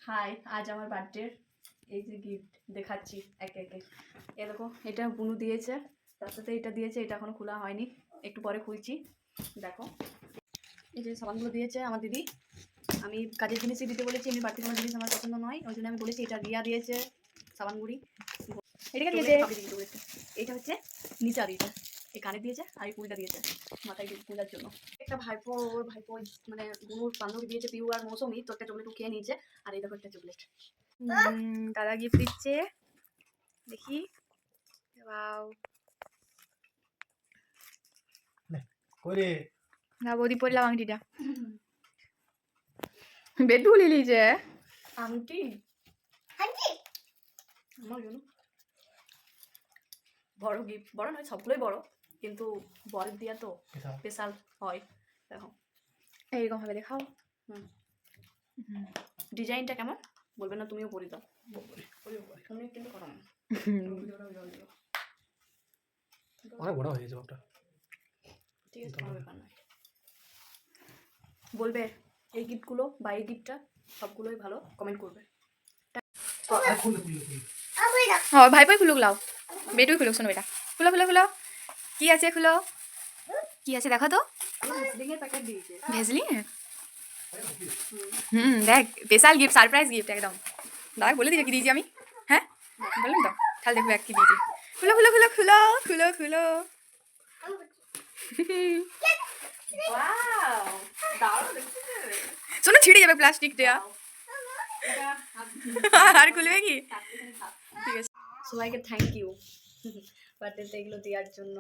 High, আজ আমার birthday. এই যে গিফট দেখাচ্ছি একে একে। এ দেখো, এটা বুনু দিয়েছে, তার সাথে এটা দিয়েছে, এটা এখনো খোলা হয়নি, একটু পরে খুলছি। দেখো, এই যে সাবানগুলো দিয়েছে আমার দিদি। আমি কাজের জিনিসই দিতে বলেছি, এমনি বাড়তি কোনো জিনিস আমার পছন্দ নয়, ওই জন্য আমি বলেছি এটা রিয়া দিয়েছে সাবান গুঁড়ি। এটাকে দিয়েছে, এটা হচ্ছে নিচা দিয়েছে, এই কানে দিয়েছে আর এই ফুলটা দিয়েছে মাথায় পূজার জন্য। একটা ভাইপো, ওর ভাইপো মানে বুনুর বান্ধবী দিয়েছে পিউ আর মৌসুমি, তো একটা চকলেট খেয়ে নিয়েছে। আর এই দেখো একটা চকলেট দাদা গিফট দিচ্ছে, দেখি। ওয়াও, করে না বৌদি পড়লাম আংটিটা। বেড ভুলে লিয়েছে আংটি আমার জন্য। বড় গিফট, বড় নয়, সবগুলোই বড়, কিন্তু বরের দিয়া তো স্পেশাল হয়। দেখো এইরকম হবে, দেখাও। ডিজাইনটা কেমন বলবে না, তুমিও পরি দাও। তুমি কিন্তু করো না, অনেক বড় হয়ে গেছে বাপটা। ঠিক আছে, কোনো ব্যাপার নয়। বলবে এই গিফটগুলো বা এই গিফটটা সবগুলোই ভালো, কমেন্ট করবে। ভাইপোই খুলুক, লাও বেটুই খুলুক। শোনো বেটা, খুলো খুলো খুলো, কি আছে খুলো, কি আছে দেখো তো। প্যাকেট দিয়েছে ভেজলিন, দেখ স্পেশাল গিফট, সারপ্রাইজ গিফট একদম। দাদা বলে দিলে কি দিয়েছি আমি, হ্যাঁ বললাম তো। তাহলে দেখবো এক কি দিয়েছি। খুলো খুলো খুলো খুলো খুলো খুলো। ওয়াও, দারুণ দেখতে। শোনো, ছিঁড়ে যাবে প্লাস্টিক দেয়া। আর খুলবে কি? ঠিক আছে, সবাইকে থ্যাংক ইউ বার্থডেতে এগুলো দেওয়ার জন্য।